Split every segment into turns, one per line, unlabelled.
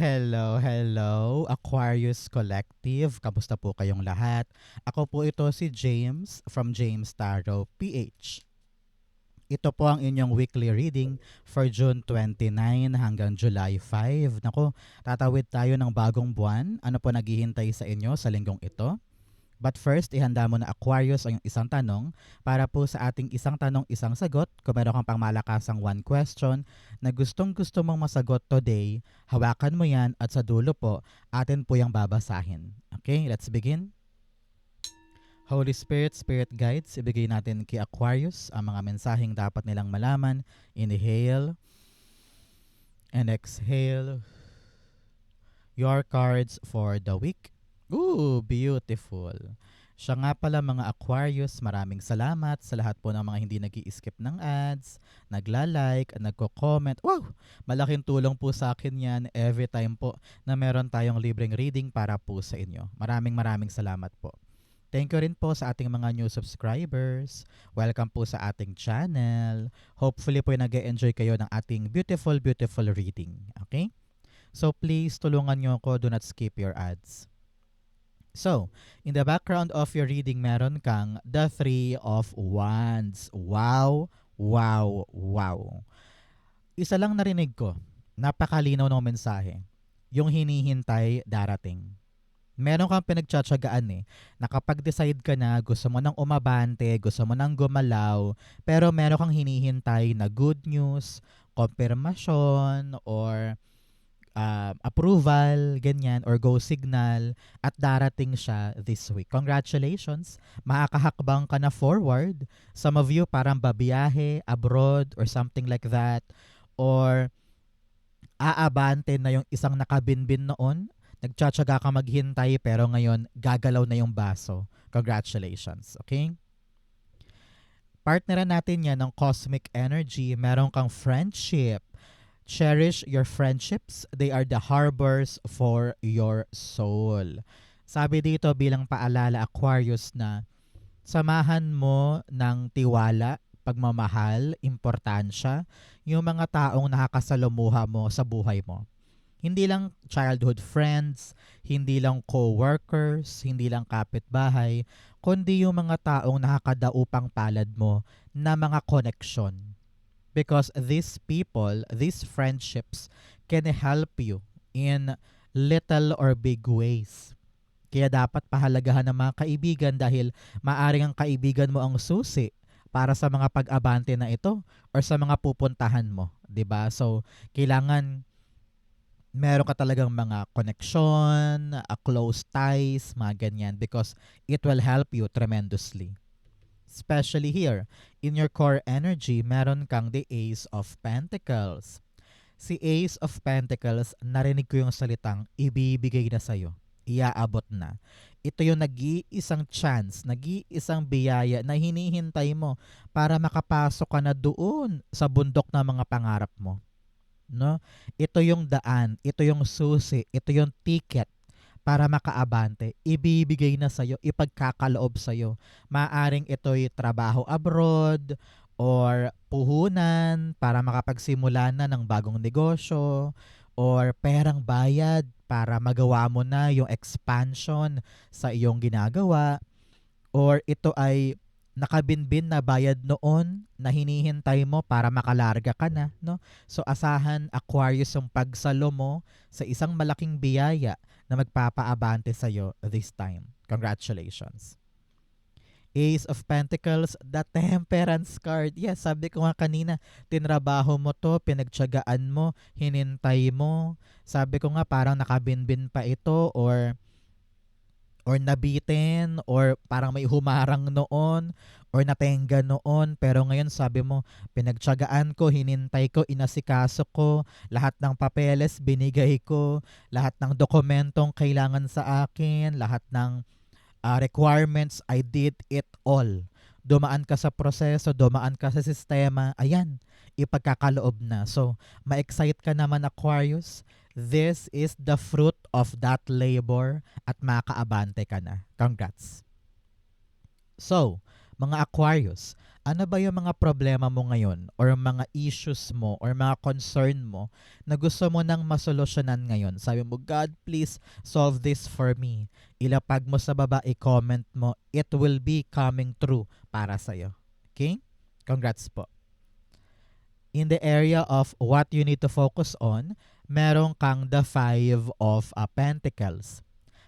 Hello, hello, Aquarius Collective. Kamusta po kayong lahat? Ako po ito si James from James Tarot PH. Ito po ang inyong weekly reading for June 29 hanggang July 5. Nako, tatawid tayo ng bagong buwan. Ano po naghihintay sa inyo sa linggong ito? But first, ihanda mo na Aquarius ang isang tanong para po sa ating isang tanong, isang sagot. Kung meron kang pangmalakasang one question na gustong-gusto mong masagot today, hawakan mo yan at sa dulo po, atin po yung babasahin. Okay, let's begin. Holy Spirit, Spirit Guides, ibigay natin kay Aquarius ang mga mensaheng dapat nilang malaman. Inhale and exhale. Your cards for the week. Ooh, beautiful. Siya nga pala mga Aquarius, maraming salamat sa lahat po ng mga hindi nag-i-skip ng ads, nagla-like, nagko-comment. Wow! Malaking tulong po sa akin yan every time po na meron tayong libreng reading para po sa inyo. Maraming salamat po. Thank you rin po sa ating mga new subscribers. Welcome po sa ating channel. Hopefully po nag-e-enjoy kayo ng ating beautiful reading. Okay? So please tulungan nyo ako, do not skip your ads. So, in the background of your reading, meron kang the Three of Wands. Wow, wow, wow. Isa lang narinig ko, napakalinaw ng mensahe. Yung hinihintay, darating. Meron kang pinagtsatsagaan na kapag decide ka na, gusto mo nang umabante, gusto mo nang gumalaw, pero meron kang hinihintay na good news, confirmation, or approval, ganyan, or go signal, at darating siya this week. Congratulations! Makakahakbang ka na forward. Some of you parang babiyahe, abroad, or something like that. Or aabante na yung isang nakabinbin noon. Nagtsatsaga ka maghintay pero ngayon gagalaw na yung baso. Congratulations. Okay? Partneran natin yan ng cosmic energy. Meron kang friendship. Cherish your friendships. They are the harbors for your soul. Sabi dito bilang paalala, Aquarius, na samahan mo ng tiwala, pagmamahal, importansya, yung mga taong nakakasalamuha mo sa buhay mo. Hindi lang childhood friends, hindi lang co-workers, hindi lang kapitbahay, kundi yung mga taong nakakadaupang palad mo na mga koneksyon. Because these people, these friendships can help you in little or big ways. Kaya dapat pahalagahan ng mga kaibigan dahil maaring ang kaibigan mo ang susi para sa mga pag-abante na ito or sa mga pupuntahan mo, 'di ba? So, kailangan meron ka talagang mga connection, close ties, mga ganyan because it will help you tremendously. Especially here, in your core energy, meron kang the Ace of Pentacles. Si Ace of Pentacles, narinig ko yung salitang ibibigay na sa'yo. Iaabot na. Ito yung nag-iisang chance, nag-iisang biyaya na hinihintay mo para makapasok ka na doon sa bundok ng mga pangarap mo. No? Ito yung daan, ito yung susi, ito yung ticket para makaabante, ibibigay na sa'yo, ipagkakaloob sa'yo. Maaring ito'y trabaho abroad or puhunan para makapagsimula na ng bagong negosyo or perang bayad para magawa mo na yung expansion sa iyong ginagawa or ito ay nakabinbin na bayad noon na hinihintay mo para makalarga ka na, no? So asahan, Aquarius, yung pagsalo mo sa isang malaking biyaya na magpapaabante sa iyo this time. Congratulations. Ace of Pentacles, the Temperance card. Yes, sabi ko nga kanina, tinrabaho mo to, pinagtiyagaan mo, hinintay mo. Sabi ko nga parang nakabinbin pa ito or nabitin or parang may humarang noon or natenga noon pero ngayon sabi mo pinagtiyagaan ko, hinintay ko, inasikaso ko, lahat ng papeles binigay ko, lahat ng dokumentong kailangan sa akin, lahat ng requirements, I did it all. Dumaan ka sa proseso, dumaan ka sa sistema, ayan, ipagkakaloob na. So, ma-excite ka naman, Aquarius. This is the fruit of that labor at makaabante ka na. Congrats. So, Mga Aquarius, ano ba yung mga problema mo ngayon or mga issues mo or mga concern mo na gusto mo nang masolusyonan ngayon? Sabi mo, God, please solve this for me. Ilapag mo sa baba, i-comment mo, it will be coming true para sa'yo. Okay? Congrats po. In the area of what you need to focus on, meron kang the Five of Pentacles.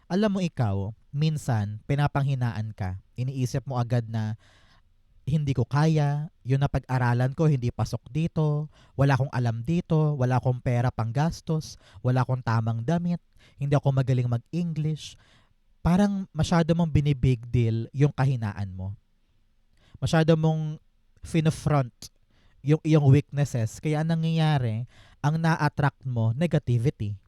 Alam mo ikaw, minsan pinapanghinaan ka. Iniisip mo agad na hindi ko kaya, yung napag-aralan ko hindi pasok dito, wala akong alam dito, wala akong pera pang gastos, wala akong tamang damit, hindi ako magaling mag-English. Parang masyado mong binibig deal yung kahinaan mo. Masyado mong finofront yung iyong weaknesses. Kaya ang nangyayari, ang na-attract mo, negativity.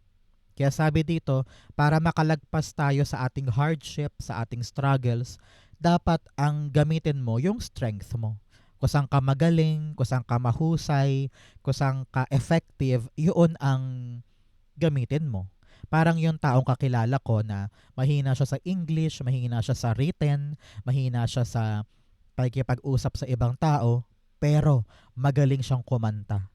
Kaya sabi dito, para makalagpas tayo sa ating hardship, sa ating struggles, dapat ang gamitin mo yung strength mo. Kung saan ka magaling, kung saan ka mahusay, kung saan ka effective, yun ang gamitin mo. Parang yung taong kakilala ko na mahina siya sa English, mahina siya sa written, mahina siya sa pakikipag-usap sa ibang tao, pero magaling siyang kumanta.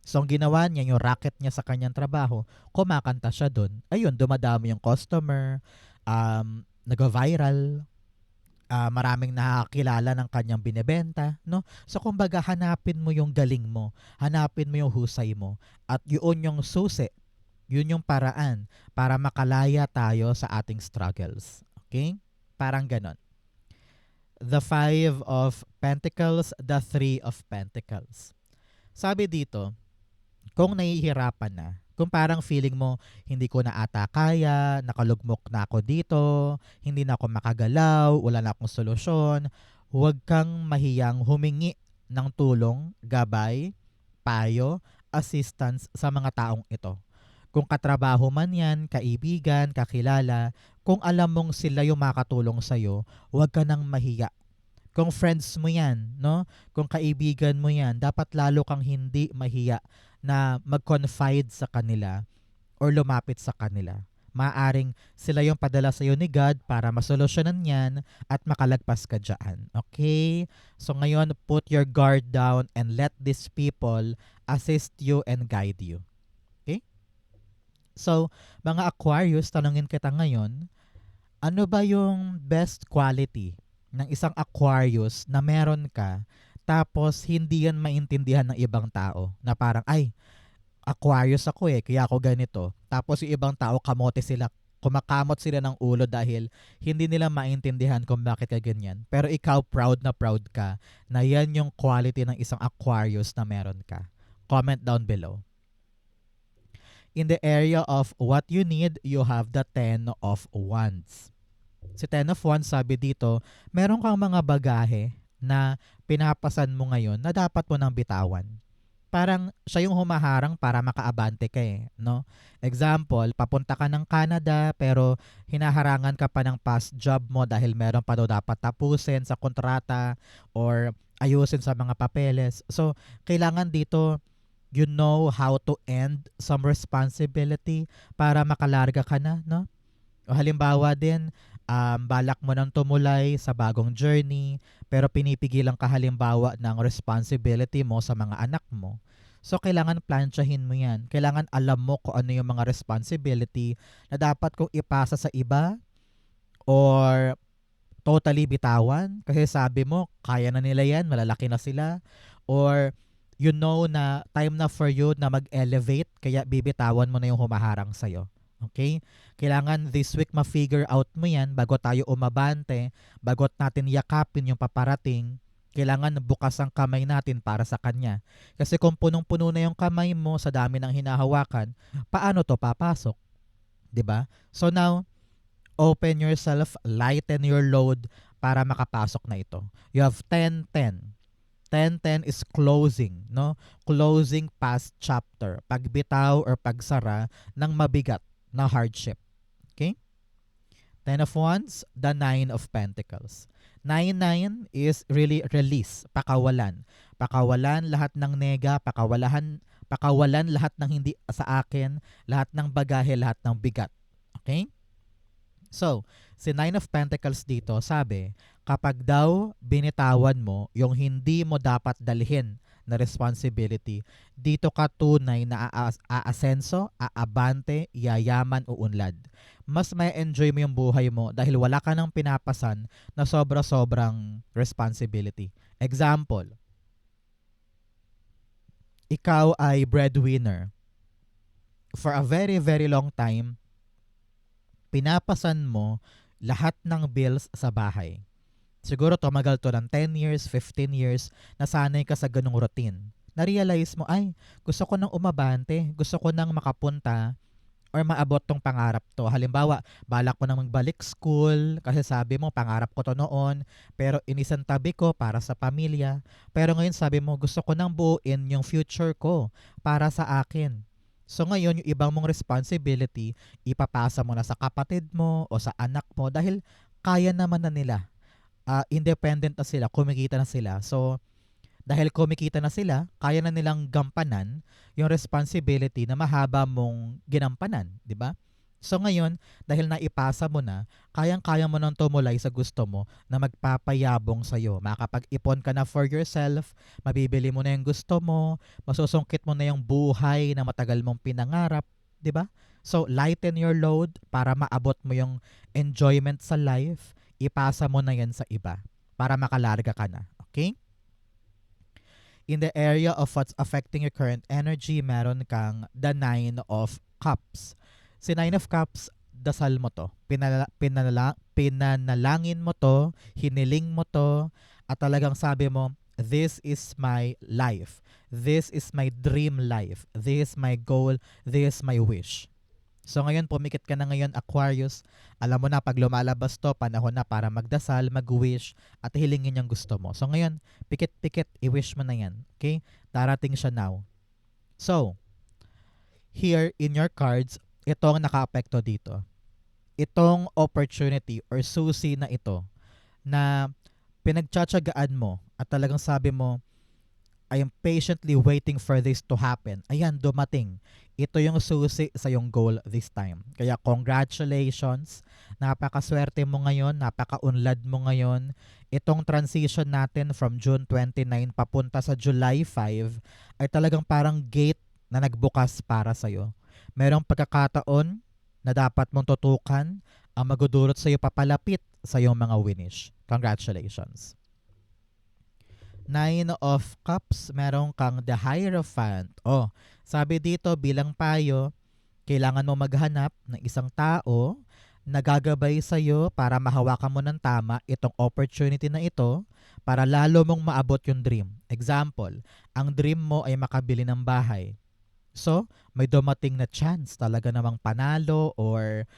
So, ang ginawa niya, yung racket niya sa kanyang trabaho, kumakanta siya dun. Ayun, dumadami yung customer, nag-viral, maraming nakakilala ng kanyang binebenta, no? So, kumbaga, hanapin mo yung galing mo, hanapin mo yung husay mo, at yun yung susi, yun yung paraan para makalaya tayo sa ating struggles. Okay? Parang ganon. The Five of Pentacles, the Three of Pentacles. Sabi dito, kung nahihirapan na, kung parang feeling mo, hindi ko na ata kaya, nakalugmok na ako dito, hindi na ako makagalaw, wala na akong solusyon, huwag kang mahiyang humingi ng tulong, gabay, payo, assistance sa mga taong ito. Kung katrabaho man yan, kaibigan, kakilala, kung alam mong sila yung makatulong sa'yo, huwag ka nang mahiya. Kung friends mo yan, no? Kung kaibigan mo yan, dapat lalo kang hindi mahiya na mag-confide sa kanila or lumapit sa kanila. Maaring sila yung padala sa'yo ni God para masolusyonan yan at makalagpas ka dyan. Okay? So ngayon, put your guard down and let these people assist you and guide you. Okay? So, mga Aquarius, tanungin kita ngayon, ano ba yung best quality ng isang Aquarius na meron ka tapos hindi yan maintindihan ng ibang tao na parang, ay, Aquarius ako kaya ako ganito. Tapos yung ibang tao, kamote sila, kumakamot sila ng ulo dahil hindi nila maintindihan kung bakit ka ganyan. Pero ikaw, proud ka na yan yung quality ng isang Aquarius na meron ka. Comment down below. In the area of what you need, you have the Ten of Wands. Si Ten of Wands, sabi dito, meron kang mga bagahe na pinapasan mo ngayon na dapat mo nang bitawan. Parang siya yung humaharang para makaabante ka no? Example, papunta ka ng Canada pero hinaharangan ka pa ng past job mo dahil meron pa daw dapat tapusin sa kontrata or ayusin sa mga papeles. So, kailangan dito you know how to end some responsibility para makalarga ka na, no? O halimbawa din, balak mo nang tumulay sa bagong journey, pero pinipigilan ka halimbawa ng responsibility mo sa mga anak mo. So, kailangan plansyahin mo yan. Kailangan alam mo kung ano yung mga responsibility na dapat kong ipasa sa iba or totally bitawan. Kasi sabi mo, kaya na nila yan, malalaki na sila. Or you know na time na for you na mag-elevate, kaya bibitawan mo na yung humaharang sa'yo. Okay? Kailangan this week ma-figure out mo yan bago tayo umabante, bago natin yakapin yung paparating, kailangan bukas ang kamay natin para sa kanya. Kasi kung punong-puno na yung kamay mo sa dami ng hinahawakan, paano to papasok? 'Di ba? So now, open yourself, lighten your load para makapasok na ito. You have 10-10. 10-10 is closing, no? Closing past chapter. Pagbitaw or pagsara ng mabigat na hardship. Okay? 10 of Wands, the 9 of Pentacles. 9-9 is really release, pakawalan. Pakawalan lahat ng nega, pakawalan lahat ng hindi sa akin, lahat ng bagahe, lahat ng bigat. Okay? So, si 9 of Pentacles dito, sabi, Kapag daw binitawan mo yung hindi mo dapat dalhin na responsibility, dito ka tunay na aasenso, aabante, yayaman, uunlad. Mas may enjoy mo yung buhay mo dahil wala ka nang pinapasan na sobra-sobrang responsibility. Example, ikaw ay breadwinner. For a very, very long time, pinapasan mo lahat ng bills sa bahay. Siguro tumagal to ng 10 years, 15 years, nasanay ka sa ganung routine. Na-realize mo, ay, gusto ko nang umabante, gusto ko nang makapunta or maabot tong pangarap to. Halimbawa, balak ko nang magbalik school kasi sabi mo, pangarap ko to noon, pero inisan tabi ko para sa pamilya. Pero ngayon sabi mo, gusto ko nang buuin yung future ko para sa akin. So ngayon, yung ibang mong responsibility, ipapasa mo na sa kapatid mo o sa anak mo dahil kaya naman na nila. Independent na sila, kumikita na sila. So, dahil kumikita na sila, kaya na nilang gampanan yung responsibility na mahaba mong ginampanan, di ba? So ngayon, dahil naipasa mo na, kayang-kaya mo nang tumulay sa gusto mo na magpapayabong sa'yo. Makakapag-ipon ka na for yourself, mabibili mo na yung gusto mo, masusungkit mo na yung buhay na matagal mong pinangarap, di ba? So, lighten your load para maabot mo yung enjoyment sa life, ipasa mo na yan sa iba para makalarga ka na. Okay? In the area of what's affecting your current energy, meron kang the Nine of Cups. Si Nine of Cups, dasal mo to. Pinanalangin mo to, hiniling mo to, at talagang sabi mo, this is my life. This is my dream life. This is my goal. This is my wish. So ngayon, pumikit ka na ngayon, Aquarius. Alam mo na, pag lumalabas to, panahon na para magdasal, mag-wish, at hilingin yung gusto mo. So ngayon, pikit-pikit, i-wish mo na yan. Okay? Darating siya now. So, here in your cards, itong naka-apekto dito. Itong opportunity or susi na ito na pinagtsatsagaan mo at talagang sabi mo, I am patiently waiting for this to happen. Ayan, dumating. Ito yung susi sa yung goal this time. Kaya congratulations. Napakaswerte mo ngayon, napakaunlad mo ngayon. Itong transition natin from June 29 papunta sa July 5 ay talagang parang gate na nagbukas para sa'yo. Merong pagkakataon na dapat mong tutukan ang magudulot sa'yo papalapit sa iyong mga winish. Congratulations. Nine of Cups, meron kang the Hierophant. Oh, sabi dito bilang payo, kailangan mo maghanap ng isang tao na gagabay sa'yo para mahawakan mo ng tama itong opportunity na ito para lalo mong maabot yung dream. Example, ang dream mo ay makabili ng bahay. So, may dumating na chance talaga namang panalo or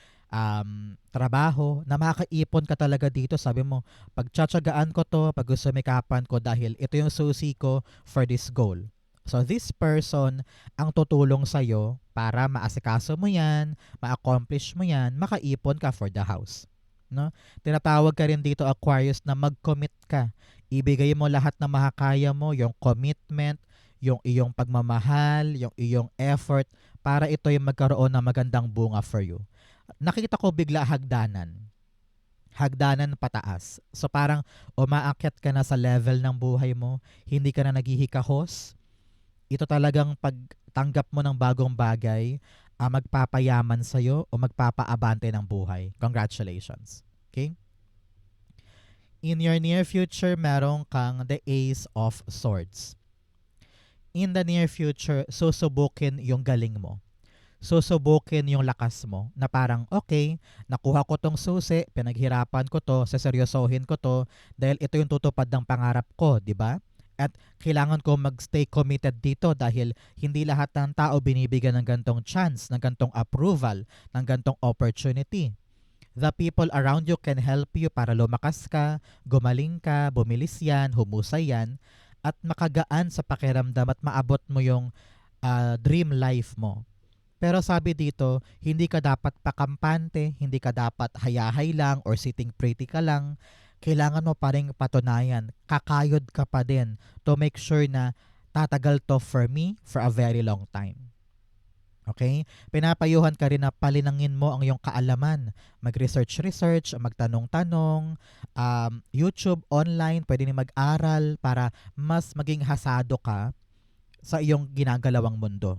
trabaho na makaipon ka talaga dito. Sabi mo, pagtsatsagaan ko to, pagusumikapan ko dahil ito yung susi ko for this goal. So this person ang tutulong sa'yo para maasikaso mo yan, ma-accomplish mo yan, makaipon ka for the house. No? Tinatawag ka rin dito, Aquarius, na mag-commit ka. Ibigay mo lahat na makakaya mo, yung commitment, yung iyong pagmamahal, yung iyong effort para ito yung magkaroon ng magandang bunga for you. Nakita ko bigla hagdanan. Hagdanan pataas. So parang umaakyat ka na sa level ng buhay mo, hindi ka na naghihikahos. Ito talagang pagtanggap mo ng bagong bagay, magpapayaman sa'yo o magpapaabante ng buhay. Congratulations. Okay? In your near future, meron kang the Ace of Swords. In the near future, susubukin yung galing mo. Susubukin yung lakas mo na parang, okay, nakuha ko tong susi, pinaghirapan ko to, seseryosohin ko to dahil ito yung tutupad ng pangarap ko, di ba? At kailangan ko magstay committed dito dahil hindi lahat ng tao binibigyan ng gantong chance, ng gantong approval, ng gantong opportunity. The people around you can help you para lumakas ka, gumaling ka, bumilis yan, humusay yan, at makagaan sa pakiramdam at maabot mo yung dream life mo. Pero sabi dito, hindi ka dapat pakampante, hindi ka dapat hayahay lang or sitting pretty ka lang. Kailangan mo pa rin patunayan, kakayod ka pa din to make sure na tatagal to for me for a very long time. Okay? Pinapayuhan ka rin na palinangin mo ang iyong kaalaman. Mag-research, magtanong-tanong, YouTube, online, pwede rin mag-aral para mas maging hasado ka sa iyong ginagalawang mundo.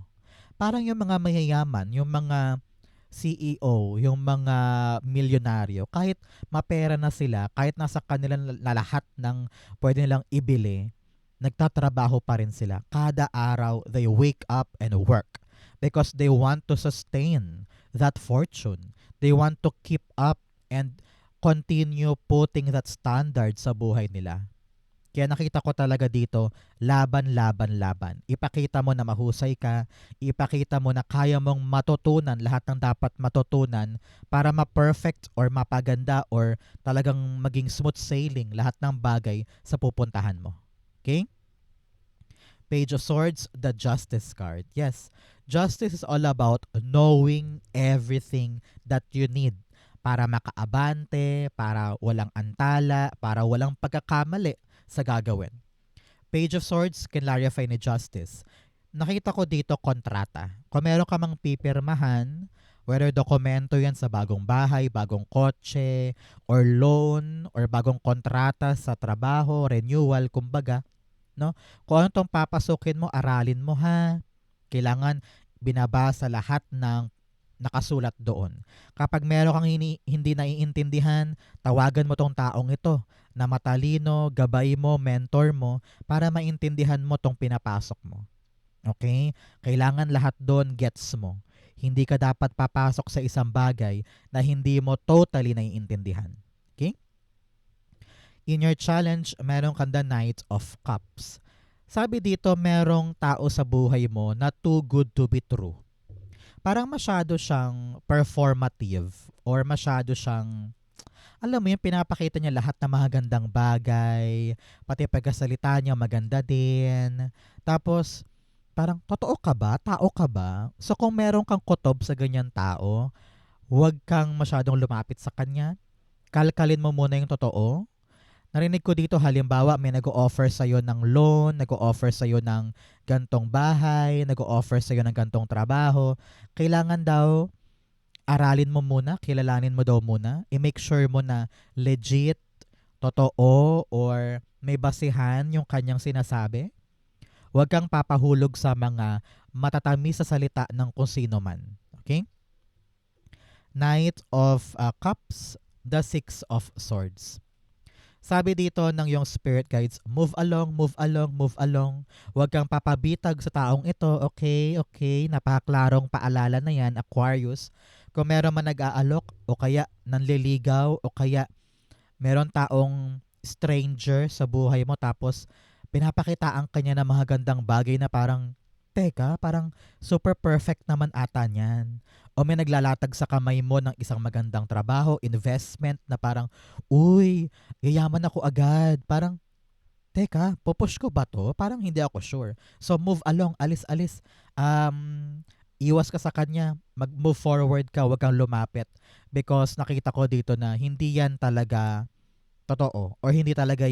Parang yung mga mayayaman, yung mga CEO, yung mga milyonaryo, kahit mapera na sila, kahit nasa kanila na lahat ng pwede nilang ibili, nagtatrabaho pa rin sila. Kada araw, they wake up and work because they want to sustain that fortune. They want to keep up and continue putting that standard sa buhay nila. Kaya nakita ko talaga dito, laban, laban, laban. Ipakita mo na mahusay ka, ipakita mo na kaya mong matutunan lahat ng dapat matutunan para ma-perfect or mapaganda or talagang maging smooth sailing lahat ng bagay sa pupuntahan mo. Okay? Page of Swords, the Justice card. Yes, justice is all about knowing everything that you need para makaabante, para walang antala, para walang pagkakamali sa gagawin. Page of Swords can clarify ni Justice. Nakita ko dito kontrata. Kung meron ka mang pipirmahan, whether dokumento yan sa bagong bahay, bagong kotse, or loan, or bagong kontrata sa trabaho, renewal, kumbaga, no? Kung ano tong papasukin mo, aralin mo ha. Kailangan binabasa lahat ng nakasulat doon. Kapag meron kang hindi naiintindihan, tawagan mo tong taong ito na matalino, gabay mo, mentor mo para maintindihan mo tong pinapasok mo. Okay? Kailangan lahat doon gets mo. Hindi ka dapat papasok sa isang bagay na hindi mo totally naiintindihan. Okay? In your challenge, meron kang the Knight of Cups. Sabi dito, merong tao sa buhay mo na too good to be true. Parang masyado siyang performative or masyado siyang, alam mo yung pinapakita niya lahat ng mga gandang bagay, pati pagkasalita niya maganda din. Tapos, parang totoo ka ba? Tao ka ba? So kung meron kang kutob sa ganyan tao, huwag kang masyadong lumapit sa kanya. Kalkalin mo muna yung totoo. Narinig ko dito halimbawa may nag-o-offer sa'yo ng loan, nag-o-offer sa'yo ng gantong bahay, nag-o-offer sa'yo ng gantong trabaho. Kailangan daw aralin mo muna, kilalanin mo daw muna, i-make sure mo na legit, totoo, or may basihan yung kanyang sinasabi. Huwag kang papahulog sa mga matatamis sa salita ng kung sino man. Okay? Knight of Cups, the Six of Swords. Sabi dito ng yung spirit guides, move along, move along, move along. Huwag kang papabitag sa taong ito. Okay, okay. Napaklarong paalala na yan, Aquarius. Kung meron man nag-aalok o kaya nanliligaw o kaya meron taong stranger sa buhay mo tapos pinapakitaan kanya ng mga gandang bagay na parang, teka, parang super perfect naman ata niyan. O may naglalatag sa kamay mo ng isang magandang trabaho, investment na parang, uy, yayaman ako agad. Parang, teka, pupush ko ba to? Parang hindi ako sure. So move along, alis-alis. Iwas ka sa kanya, mag-move forward ka, wag kang lumapit. Because nakita ko dito na hindi yan talaga totoo or hindi talaga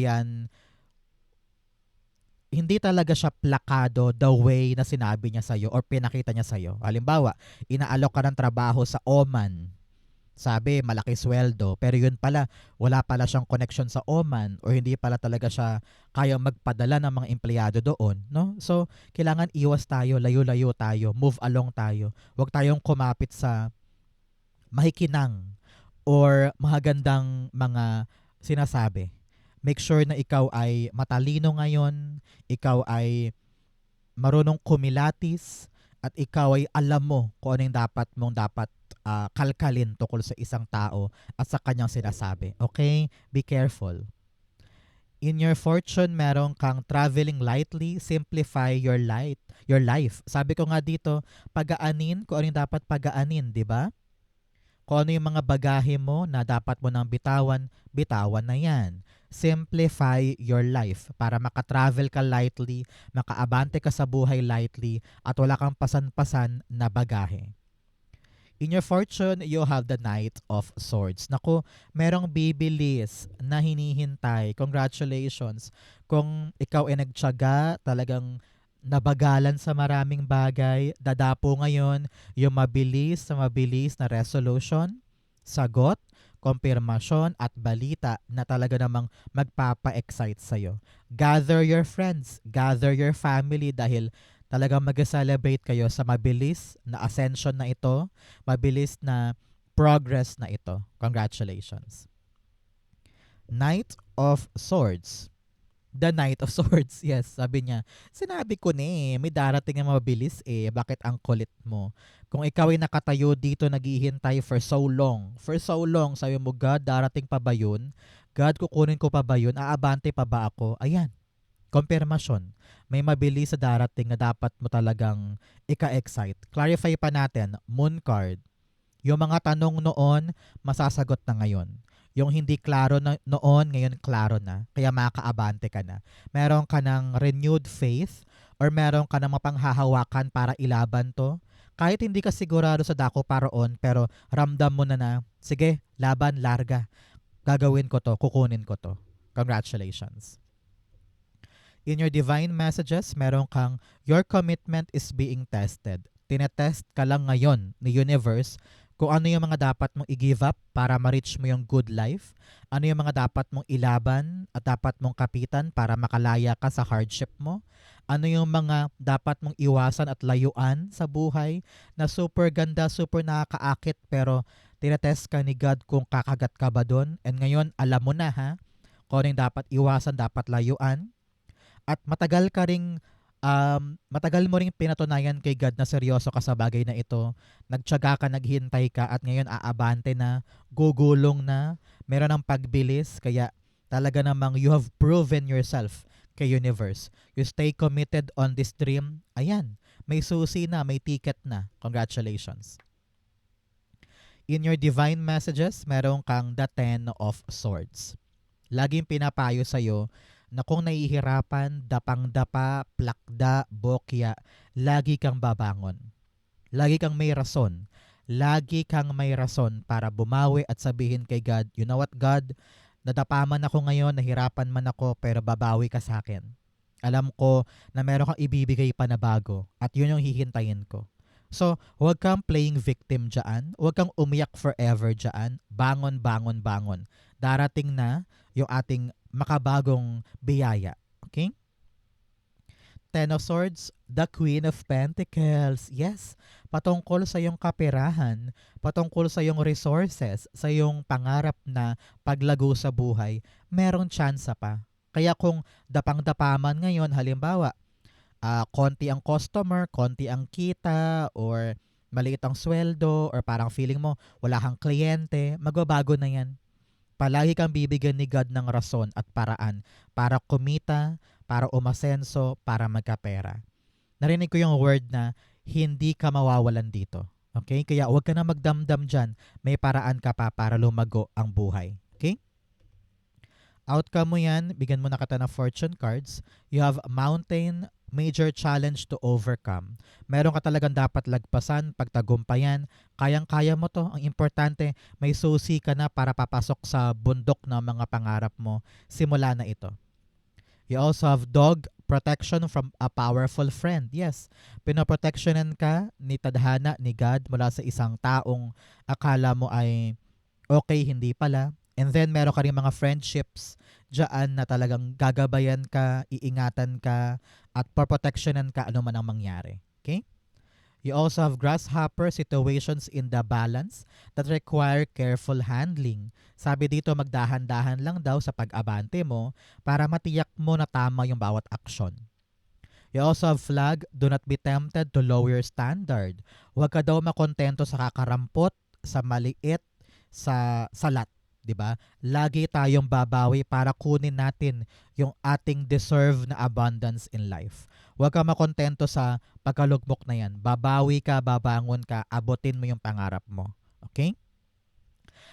siya plakado the way na sinabi niya sa'yo or pinakita niya sa'yo. Halimbawa, inaalok ka ng trabaho sa Oman. Sabi, malaki sweldo. Pero yun pala, wala pala siyang connection sa Oman or hindi pala talaga siya kayang magpadala ng mga empleyado doon. No? So, kailangan iwas tayo, layo-layo tayo, move along tayo. Huwag tayong kumapit sa mahikinang or mahagandang mga sinasabi. Make sure na ikaw ay matalino ngayon, ikaw ay marunong kumilatis, at ikaw ay alam mo kung ano yung dapat kalkalin tungkol sa isang tao at sa kanyang sinasabi. Okay? Be careful. In your fortune, meron kang traveling lightly, simplify your life. Sabi ko nga dito, pagaanin kung ano yung dapat pagaanin, di ba? Kung ano yung mga bagahe mo na dapat mo nang bitawan, bitawan na yan. Simplify your life para makatravel ka lightly, makaabante ka sa buhay lightly, at wala kang pasan-pasan na bagahe. In your fortune, you have the Knight of Swords. Naku, merong bibilis na hinihintay. Congratulations. Kung ikaw ay nagtiyaga, talagang nabagalan sa maraming bagay, dadapo ngayon yung mabilis na resolution, sagot, kumpirmasyon at balita na talaga namang magpapa-excite sa'yo. Gather your friends, gather your family dahil talagang mag-celebrate kayo sa mabilis na ascension na ito, mabilis na progress na ito. Congratulations. Knight of Swords. The Knight of Swords, yes, sabi niya. Sinabi ko na may darating na mabilis Bakit ang kulit mo? Kung ikaw ay nakatayo dito, naghihintay for so long, sabi mo, God, darating pa ba yun? God, kukunin ko pa ba yun? Aabante pa ba ako? Ayan, konfirmasyon. May mabilis sa darating na dapat mo talagang ika-excite. Clarify pa natin, Moon card. Yung mga tanong noon, masasagot na ngayon. Yung hindi klaro na noon, ngayon klaro na. Kaya makaabante ka na. Meron ka ng renewed faith or meron ka ng mapanghahawakan para ilaban to. Kahit hindi ka sigurado sa dako paroon, pero ramdam mo na, sige, laban, larga. Gagawin ko to, kukunin ko to. Congratulations. In your divine messages, meron kang, your commitment is being tested. Tinetest ka lang ngayon ni universe kung ano yung mga dapat mong i-give up para ma-reach mo yung good life, ano yung mga dapat mong ilaban at dapat mong kapitan para makalaya ka sa hardship mo, ano yung mga dapat mong iwasan at layuan sa buhay na super ganda, super nakakaakit pero tinetest ka ni God kung kakagat ka ba doon, and ngayon alam mo na kung ano yung dapat iwasan, dapat layuan, at matagal mo ring pinatunayan kay God na seryoso ka sa bagay na ito. Nagtiyaga ka, naghintay ka, at ngayon aabante na, gugulong na, meron ng pagbilis, kaya talaga namang you have proven yourself kay universe. You stay committed on this dream. Ayan, may susi na, may ticket na. Congratulations. In your divine messages, meron kang the Ten of Swords. Laging pinapayo sa'yo na kung nahihirapan, dapang-dapa, plakda, bokya, lagi kang babangon. Lagi kang may rason. Lagi kang may rason para bumawi at sabihin kay God, you know what God, nadapa man ako ngayon, nahirapan man ako, pero babawi ka sa akin. Alam ko na meron kang ibibigay pa na bago at yun yung hihintayin ko. So, huwag kang playing victim dyan. Huwag kang umiyak forever dyan. Bangon, bangon, bangon. Darating na yung ating makabagong biyaya. Okay? Ten of Swords, the Queen of Pentacles. Yes, patungkol sa iyong kaperahan, patungkol sa iyong resources, sa iyong pangarap na paglago sa buhay, merong tsansa pa. Kaya kung dapang-dapaman ngayon, halimbawa, konti ang customer, konti ang kita, or maliit ang sweldo, or parang feeling mo wala kang kliyente, magbabago na yan. Palagi kang bibigyan ni God ng rason at paraan para kumita, para umasenso, para magkapera. Narinig ko yung word na hindi ka mawawalan dito. Okay? Kaya huwag ka na magdamdam dyan. May paraan ka pa para lumago ang buhay. Okay? Outcome mo yan, bigyan mo na kita ng fortune cards. You have mountain, major challenge to overcome. Meron ka talagang dapat lagpasan, pagtagumpayan. Kayang-kaya mo to. Ang importante, may susi ka na para papasok sa bundok ng mga pangarap mo. Simula na ito. You also have dog, protection from a powerful friend. Yes, pinoprotectionan ka ni tadhana, ni God mula sa isang taong akala mo ay okay, hindi pala. And then, meron ka rin mga friendships dyan na talagang gagabayan ka, iingatan ka, at protectionan ka ano man ang mangyari. Okay? You also have grasshopper situations in the balance that require careful handling. Sabi dito, magdahan-dahan lang daw sa pag-abante mo para matiyak mo na tama yung bawat aksyon. You also have flag, do not be tempted to lower your standard. Huwag ka daw makontento sa kakarampot, sa maliit, sa salat. 'Di ba? Lagi tayong babawi para kunin natin yung ating deserve na abundance in life. Huwag ka makontento sa pagkalugmok na yan. Babawi ka, babangon ka, abutin mo yung pangarap mo. Okay?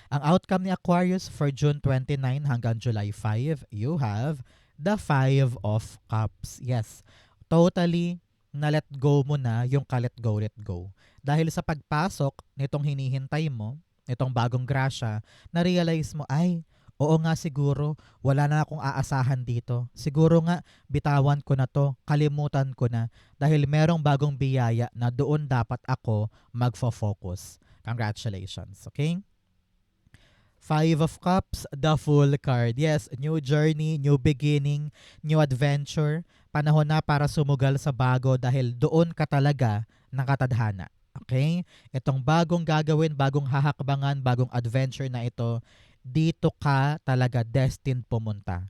Ang outcome ni Aquarius for June 29 hanggang July 5, you have the Five of Cups. Yes, totally na-let go mo na yung ka-let go, let go. Dahil sa pagpasok nitong hinihintay mo, itong bagong grasya, na-realize mo, ay, Oo nga siguro, wala na akong aasahan dito. Siguro nga, bitawan ko na to, kalimutan ko na, dahil merong bagong biyaya na doon dapat ako magfo-focus. Congratulations, okay? Five of Cups, the Fool card. Yes, new journey, new beginning, new adventure. Panahon na para sumugal sa bago dahil doon ka talaga nakatadhana. Okay? Itong bagong gagawin, bagong hahakbangan, bagong adventure na ito, dito ka talaga destined pumunta.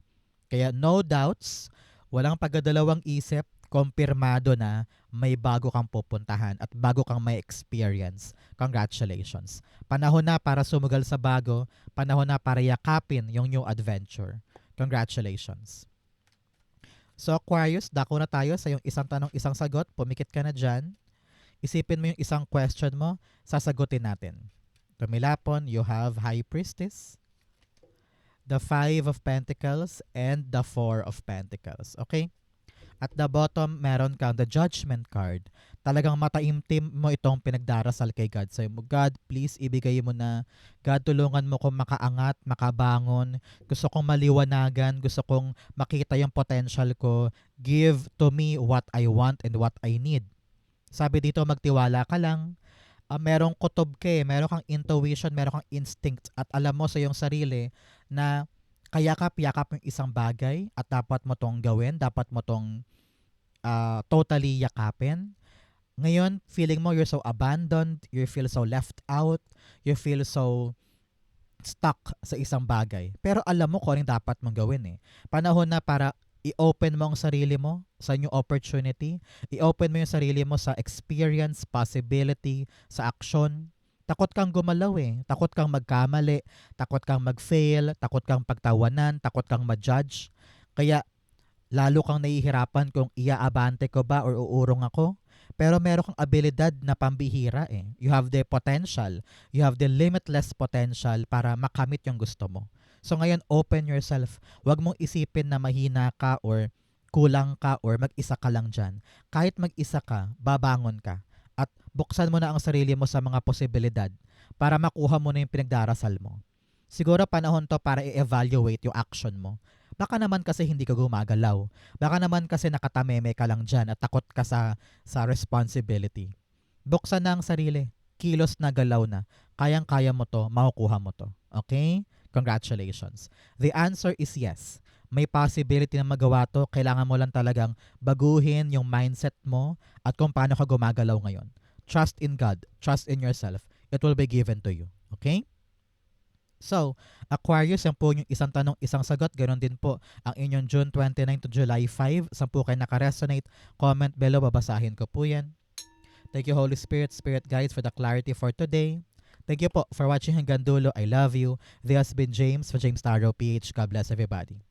Kaya no doubts, walang pagdadalawang isip, kumpirmado na may bago kang pupuntahan at bago kang may experience. Congratulations. Panahon na para sumugal sa bago, panahon na para yakapin yung new adventure. Congratulations. So Aquarius, dako na tayo sa yung isang tanong, isang sagot. Pumikit ka na dyan. Isipin mo yung isang question mo, sasagutin natin. Tumilapon, you have High Priestess, the Five of Pentacles, and the Four of Pentacles. Okay? At the bottom, meron kang the Judgment card. Talagang mataimtim mo itong pinagdarasal kay God. Sabi mo, God, please ibigay mo na. God, tulungan mo kong makaangat, makabangon. Gusto kong maliwanagan. Gusto kong makita yung potential ko. Give to me what I want and what I need. Sabi dito, magtiwala ka lang. Merong kutob ka eh. Meron kang intuition, meron kang instinct. At alam mo sa iyong sarili na kayakap-yakap yung isang bagay at dapat mo tong gawin, dapat mo tong totally yakapin. Ngayon, feeling mo you're so abandoned, you feel so left out, you feel so stuck sa isang bagay. Pero alam mo kung anong dapat mong gawin eh. Panahon na para i-open mo ang sarili mo sa new opportunity, i-open mo yung sarili mo sa experience, possibility, sa action. Takot kang gumalaw eh. Takot kang magkamali, takot kang mag-fail, takot kang pagtawanan, takot kang ma-judge. Kaya lalo kang nahihirapan kung iaabante ko ba or uurong ako. Pero meron kang abilidad na pambihira eh. You have the potential. You have the limitless potential para makamit yung gusto mo. So ngayon, open yourself. Huwag mong isipin na mahina ka or kulang ka or mag-isa ka lang dyan. Kahit mag-isa ka, babangon ka. At buksan mo na ang sarili mo sa mga posibilidad para makuha mo na yung pinagdarasal mo. Siguro panahon to para i-evaluate yung action mo. Baka naman kasi hindi ka gumagalaw. Baka naman kasi nakatameme ka lang dyan at takot ka sa responsibility. Buksan na ang sarili. Kilos na galaw na. Kayang-kaya mo to, makukuha mo to. Okay? Congratulations. The answer is yes. May possibility na magawa to. Kailangan mo lang talagang baguhin yung mindset mo at kung paano ka gumagalaw ngayon. Trust in God. Trust in yourself. It will be given to you. Okay? So, Aquarius, yan po yung isang tanong, isang sagot. Ganon din po ang inyong June 29 to July 5. Saan po kayo nakaresonate? Comment below, babasahin ko po yan. Thank you, Holy Spirit, Spirit Guides, for the clarity for today. Thank you po for watching hanggang dulo. I love you. This has been James for James Taro PH. God bless everybody.